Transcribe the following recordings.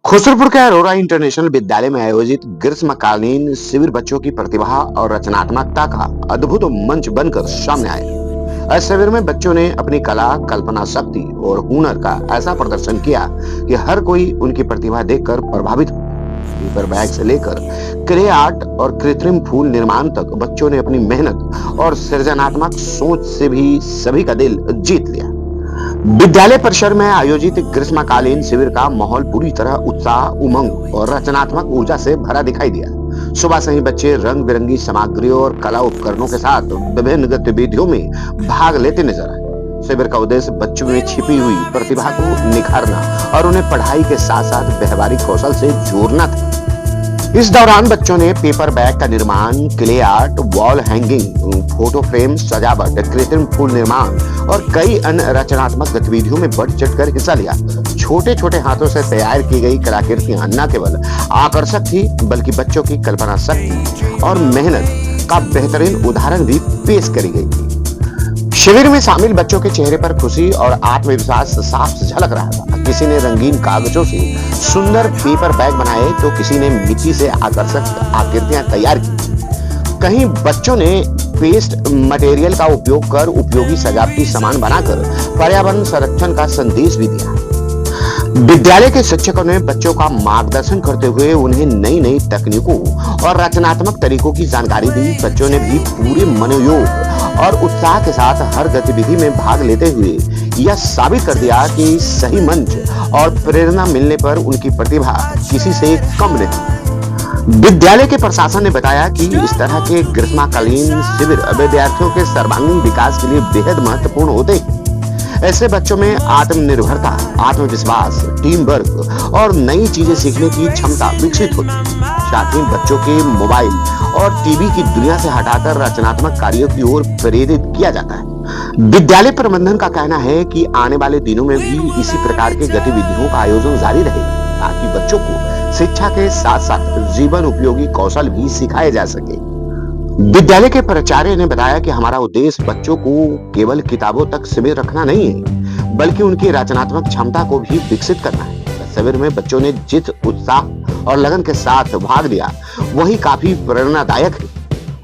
खुसरपुर के अरोरा इंटरनेशनल विद्यालय में आयोजित ग्रीष्मकालीन शिविर बच्चों की प्रतिभा और रचनात्मकता का अद्भुत मंच बनकर सामने आया। इस शिविर में बच्चों ने अपनी कला, कल्पना शक्ति और हुनर का ऐसा प्रदर्शन किया कि हर कोई उनकी प्रतिभा देखकर प्रभावित हो। पेपर बैग से लेकर क्ले आर्ट और कृत्रिम फूल निर्माण तक बच्चों ने अपनी मेहनत और सृजनात्मक सोच से भी सभी का दिल जीत लिया। विद्यालय परिसर में आयोजित ग्रीष्मकालीन शिविर का माहौल पूरी तरह उत्साह, उमंग और रचनात्मक ऊर्जा से भरा दिखाई दिया। सुबह से ही बच्चे रंग बिरंगी सामग्रियों और कला उपकरणों के साथ विभिन्न गतिविधियों में भाग लेते नजर आए। शिविर का उद्देश्य बच्चों में छिपी हुई प्रतिभा को निखारना और उन्हें पढ़ाई के साथ साथ व्यवहारिक कौशल से जोड़ना था। इस दौरान बच्चों ने पेपर बैग का निर्माण, clay art, wall hanging, photo frame सजावट, कृत्रिम फूल निर्माण और कई अन्य रचनात्मक गतिविधियों में बढ़ चढ़कर हिस्सा लिया। छोटे छोटे हाथों से तैयार की गई कलाकृतियां न केवल आकर्षक थी बल्कि बच्चों की कल्पना शक्ति और मेहनत का बेहतरीन उदाहरण भी पेश करी गई थी। शिविर में शामिल बच्चों के चेहरे पर खुशी और आत्मविश्वास साफ झलक रहा था। किसी ने रंगीन कागजों से सुंदर पेपर बैग बनाए तो किसी ने मिट्टी से आकर्षक आकृतियां तैयार की। कहीं बच्चों ने पेस्ट मटेरियल का उपयोग कर उपयोगी सजावटी सामान बनाकर पर्यावरण संरक्षण का संदेश भी दिया। विद्यालय के शिक्षकों ने बच्चों का मार्गदर्शन करते हुए उन्हें नई नई तकनीकों और रचनात्मक तरीकों की जानकारी दी। बच्चों ने भी पूरे मनोयोग और उत्साह के साथ हर गतिविधि में भाग लेते हुए यह साबित कर दिया कि सही मंच और प्रेरणा मिलने पर उनकी प्रतिभा किसी से कम नहीं। विद्यालय के प्रशासन ने बताया कि इस तरह के ग्रीष्मकालीन शिविर विद्यार्थियों के सर्वांगीण विकास के लिए बेहद महत्वपूर्ण होते हैं। ऐसे बच्चों में आत्मनिर्भरता, आत्मविश्वास, टीम वर्क और नई चीजें सीखने की क्षमता विकसित होती है। साथ ही बच्चों के मोबाइल और टीवी की दुनिया से हटाकर रचनात्मक कार्यों की ओर प्रेरित किया जाता है। विद्यालय प्रबंधन का कहना है कि आने वाले दिनों में भी इसी प्रकार की गतिविधियों का आयोजन जारी रहेगा ताकि बच्चों को शिक्षा के साथ साथ जीवन उपयोगी कौशल भी सिखाए जा सके। विद्यालय के प्राचार्य ने बताया कि हमारा उद्देश्य बच्चों को केवल किताबों तक सीमित रखना नहीं है बल्कि उनकी रचनात्मक क्षमता को भी विकसित करना है। शिविर में बच्चों ने जिस उत्साह और लगन के साथ भाग लिया वही काफी प्रेरणादायक है।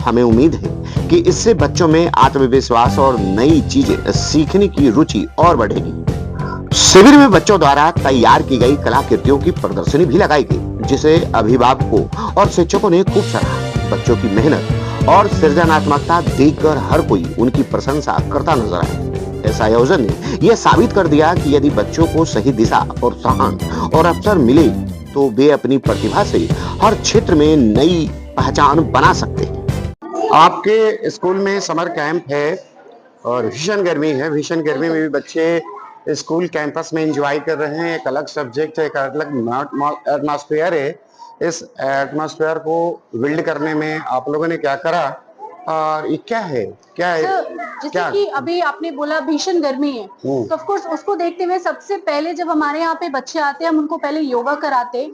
हमें उम्मीद है कि इससे बच्चों में आत्मविश्वास और नई चीजें सीखने की रुचि और बढ़ेगी। शिविर में बच्चों द्वारा तैयार की गई कलाकृतियों की प्रदर्शनी भी लगाई गई जिसे अभिभावकों और शिक्षकों ने खूब सराहा। बच्चों की मेहनत और सृजनात्मकता देखकर हर कोई उनकी प्रशंसा करता नजर आया। इस आयोजन ने यह साबित कर दिया कि यदि बच्चों को सही दिशा, प्रोत्साहन और अवसर मिले तो वे अपनी प्रतिभा से हर क्षेत्र में नई पहचान बना सकते हैं। आपके स्कूल में समर कैंप है और भीषण गर्मी है। भीषण गर्मी में भी बच्चे स्कूल कैंपस में एंजॉय कर रहे हैं। एक अलग सब्जेक्ट है, एक अलग एटमॉस्फेयर है। इस एटमॉस्फेयर को बिल्ड करने में आप लोगों ने क्या करा और ये क्या है, क्या है? जैसे क्या कि अभी आपने बोला भीषण गर्मी है तो ऑफ कोर्स उसको देखते हुए सबसे पहले जब हमारे यहाँ पे बच्चे आते हैं हम उनको पहले योगा कराते,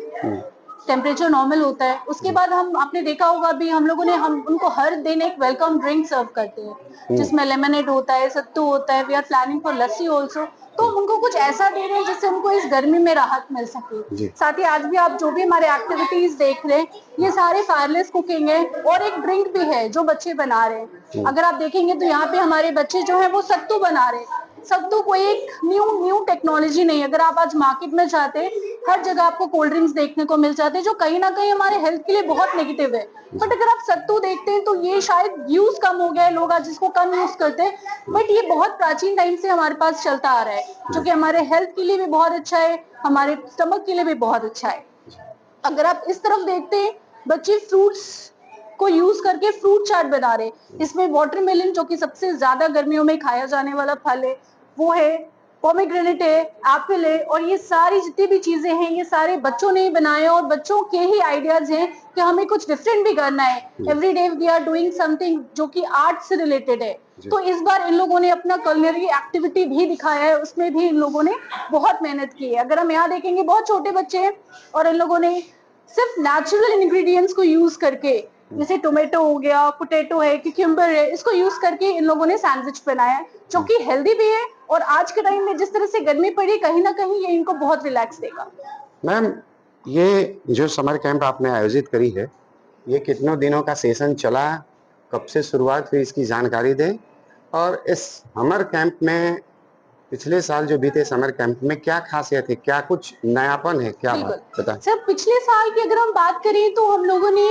टेम्परेचर नॉर्मल होता है। उसके बाद हम आपने देखा होगा भी हम लोगों ने हम उनको हर दिन एक वेलकम ड्रिंक सर्व करते हैं जिसमें लेमनेड होता है, सत्तू होता है। We are planning for lassi also. तो हम उनको कुछ ऐसा दे रहे हैं जिससे उनको इस गर्मी में राहत मिल सके। साथ ही आज भी आप जो भी हमारे एक्टिविटीज देख रहे हैं ये सारे फायरलेस कुकिंग है और एक ड्रिंक भी है जो बच्चे बना रहे हैं। अगर आप देखेंगे तो यहाँ पे हमारे बच्चे जो है वो सत्तू बना रहे हैं। सत्तू कोई एक न्यू टेक्नोलॉजी नहीं। अगर आप आज मार्केट में जाते हैं हर जगह आपको कोल्ड ड्रिंक्स देखने को मिल जाते हैं जो कहीं ना कहीं हमारे हेल्थ के लिए बहुत नेगेटिव है। बट अगर आप सत्तू देखते हैं तो ये शायद यूज कम हो गया है, लोग आज इसको कम यूज करते हैं। बट ये बहुत प्राचीन टाइम से हमारे पास चलता आ रहा है जो कि हमारे हेल्थ के लिए भी बहुत अच्छा है, हमारे स्टमक के लिए भी बहुत अच्छा है। अगर आप इस तरफ देखते हैं बच्चे फ्रूट्स को यूज करके फ्रूट चाट बना रहे। इसमें वाटरमेलन जो कि सबसे ज्यादा गर्मियों में खाया जाने वाला फल है वो है, पोमेग्रेनेट है, एप्पल है और ये सारी जितनी भी चीजें हैं ये सारे बच्चों ने ही बनाए और बच्चों के ही आइडियाज हैं कि हमें कुछ डिफरेंट भी करना है। Every day we are doing something जो कि आर्ट से रिलेटेड है। तो इस बार इन लोगों ने अपना culinary एक्टिविटी भी दिखाया है, उसमें भी इन लोगों ने बहुत मेहनत की है। अगर हम यहाँ देखेंगे बहुत छोटे बच्चे हैं और इन लोगों ने सिर्फ नेचुरल इंग्रेडिएंट्स को यूज करके जैसे टोमेटो हो गया, पोटैटो है, क्यूकम्बर है, इसको यूज करके इन लोगों ने सैंडविच बनाया है जो कि हेल्दी भी है और आज के टाइम में जिस तरह से गर्मी पड़ी कहीं ना कहीं ये इनको बहुत रिलैक्स देगा। मैम, ये जो समर कैंप आपने आयोजित करी है, ये कितनों दिनों का सेशन चला, कब से शुरुआत हुई इसकी जानकारी दें। और इस समर कैंप में पिछले साल जो बीते समर कैंप में क्या खासियत है, क्या कुछ नयापन है, क्या बिल्कुल बात बताएं। सर, पिछले साल की अगर हम बात करें तो हम लोगों ने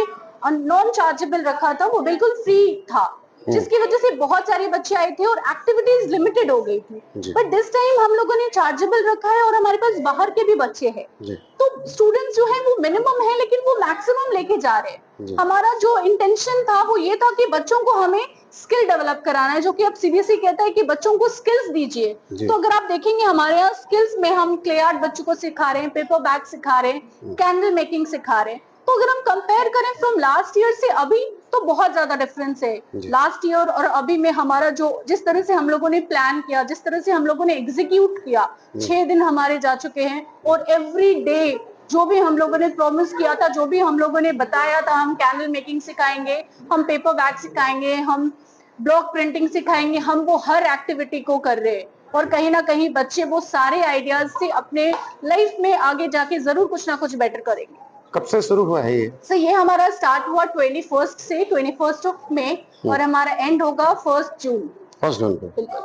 नॉन चार्जेबल रखा था, वो बिल्कुल फ्री था, जिसकी वजह से बहुत सारे बच्चे आए थे और एक्टिविटीज लिमिटेड हो गई थी। जी। बट दिस टाइम हम लोगों ने चार्जेबल रखा है और हमारे पास बाहर के भी बच्चे हैं, जी। तो स्टूडेंट्स जो है वो मिनिमम है लेकिन वो मैक्सिमम लेके जा रहे हैं। हमारा जो इंटेंशन था वो ये था कि बच्चों को हमें स्किल डेवलप कराना है, जो कि अब सीबीएसई कहता है कि बच्चों को स्किल्स दीजिए। तो अगर आप देखेंगे हमारे यहाँ स्किल्स में हम क्ले आर्ट बच्चों को सिखा रहे हैं, पेपर बैग सिखा रहे हैं, कैंडल मेकिंग सिखा रहे हैं। तो अगर हम कंपेयर करें फ्रॉम लास्ट ईयर से अभी, तो बहुत ज्यादा डिफरेंस है। लास्ट ईयर और अभी में हमारा जो जिस तरह से हम लोगों ने प्लान किया, जिस तरह से हम लोगों ने एग्जीक्यूट किया, 6 दिन हमारे जा चुके हैं और एवरी डे जो भी हम लोगों ने प्रॉमिस किया था, जो भी हम लोगों ने बताया था, हम कैंडल मेकिंग सिखाएंगे, हम पेपर बैग सिखाएंगे, हम ब्लॉक प्रिंटिंग सिखाएंगे, हम वो हर एक्टिविटी को कर रहे हैं। और कहीं ना कहीं बच्चे वो सारे आइडियाज से अपने लाइफ में आगे जाके जरूर कुछ ना कुछ बेटर करेंगे। कब से शुरू हुआ है ये? सो ये हमारा स्टार्ट हुआ 21 से 21 ऑफ मई और हमारा एंड होगा 1 जून। 1 जून को। बिल्कुल।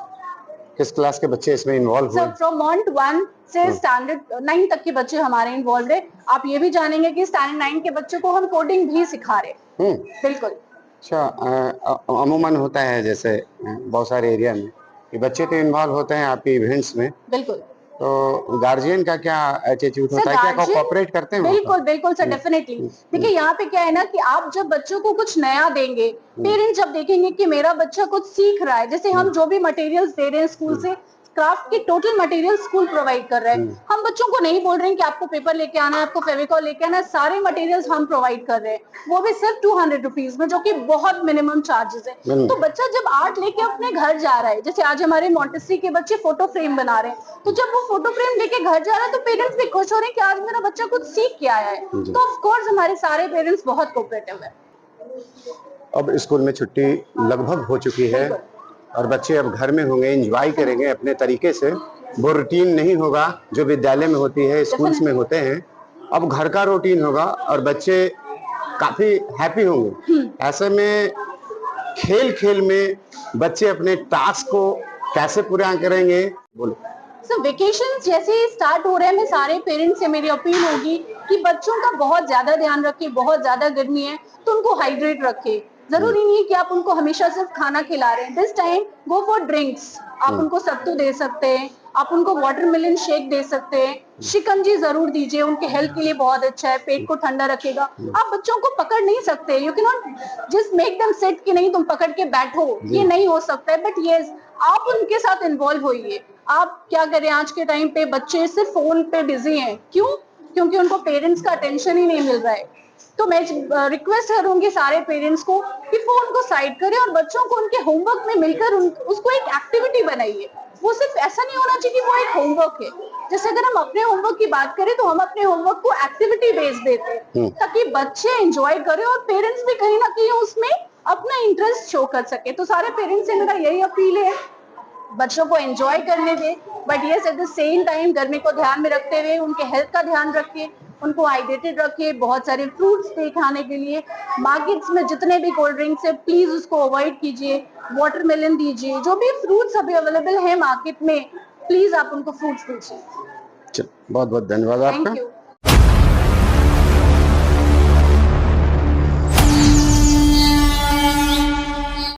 किस क्लास के बच्चे इसमें इन्वॉल्व हुए? सर फ्रॉम मॉन्ट 1 से स्टैंडर्ड 9 तक के बच्चे हमारे इन्वॉल्व है। आप ये भी जानेंगे कि स्टैंडर्ड 9 के बच्चों को हम कोडिंग भी सिखा रहे हैं। बिल्कुल। अच्छा, अमूमन होता है जैसे बहुत सारे एरिया में कि बच्चे तो इन्वॉल्व होते हैं आपके इवेंट्स में, बिल्कुल। तो गार्जियन का क्या एटीट्यूड होता है, क्या कोऑपरेट करते हैं? बिल्कुल बिल्कुल सर, डेफिनेटली। देखिए यहाँ पे क्या है ना कि आप जब बच्चों को कुछ नया देंगे, पेरेंट्स जब देखेंगे कि मेरा बच्चा कुछ सीख रहा है, जैसे हम जो भी मटेरियल्स दे रहे हैं स्कूल से, क्राफ्ट के टोटल मटेरियल स्कूल प्रोवाइड कर रहा है। हम बच्चों को नहीं बोल रहे हैं कि आपको पेपर लेके आना है, आपको फेविकॉल लेके आना है, सारे मटेरियल्स हम प्रोवाइड कर रहे हैं, वो भी सिर्फ 200 रुपीज में, जो कि बहुत मिनिमम चार्जेस है। तो बच्चा जब आर्ट लेके अपने घर जा रहा है, जैसे आज हमारे मॉन्टेसरी के बच्चे फोटो फ्रेम बना रहे हैं, तो जब वो फोटो फ्रेम लेके घर जा रहा है तो पेरेंट्स भी खुश हो रहे हैं कि आज मेरा बच्चा कुछ सीख के आया है। तो ऑफ कोर्स हमारे सारे पेरेंट्स बहुत कोऑपरेटिव है। अब स्कूल में छुट्टी लगभग हो चुकी है और बच्चे अब घर में होंगे, एंजॉय करेंगे अपने तरीके से। वो रूटीन नहीं होगा जो विद्यालय में होती है, स्कूल्स में होते हैं। अब घर का रूटीन होगा और बच्चे काफी हैप्पी होंगे। ऐसे में खेल खेल में बच्चे अपने टास्क को कैसे पूरा करेंगे? बोलो। सो वेकेशन जैसे ही स्टार्ट हो रहे हैं, मैं सारे पेरेंट्स से मेरी अपील होगी कि बच्चों का बहुत ज्यादा ध्यान रखें। बहुत ज्यादा गर्मी है तो उनको हाइड्रेट रखें। जरूरी नहीं है कि आप उनको हमेशा सिर्फ खाना खिला रहे हैं। This time go for drinks. आप उनको सत्तू दे सकते हैं, आप उनको वाटरमेलन शेक दे सकते हैं, शिकंजी जरूर दीजिए, उनके हेल्थ के लिए बहुत अच्छा है, पेट को ठंडा रखेगा। आप बच्चों को पकड़ नहीं सकते, you can not just make them sit कि नहीं तुम पकड़ के बैठो, ये नहीं हो सकता है। बट यस, आप उनके साथ इन्वॉल्व होइए। आप क्या करें, आज के टाइम पे बच्चे सिर्फ फोन पे बिजी हैं। क्यों? क्योंकि उनको पेरेंट्स का अटेंशन ही नहीं मिल रहा है। तो मैं रिक्वेस्ट करूंगी सारे पेरेंट्स को कि फोन को साइड करें और बच्चों को उनके होमवर्क में मिलकर उसको एक एक्टिविटी बनाइए। वो सिर्फ ऐसा नहीं होना चाहिए कि वो एक होमवर्क है। जैसे अगर हम अपने होमवर्क की बात करें तो हम अपने होमवर्क को एक्टिविटी बेस्ड देते हैं ताकि बच्चे एंजॉय करें और पेरेंट्स भी कहीं ना कहीं उसमें अपना इंटरेस्ट शो कर सके। तो सारे पेरेंट्स से मेरा यही अपील है, बच्चों को एंजॉय करने दें, but yes at the same time गर्मी को ध्यान में रखते हुए उनके हेल्थ का ध्यान रखिए, उनको हाइड्रेटेड रखिए। बहुत सारे फ्रूट्स दे खाने के लिए। मार्केट्स में जितने भी कोल्ड ड्रिंक्स है प्लीज उसको अवॉइड कीजिए। वाटरमेलन दीजिए, जो भी फ्रूट्स अभी अवेलेबल है मार्केट में, प्लीज आप उनको फ्रूट्स दीजिए। बहुत बहुत धन्यवाद आपका। Thank you.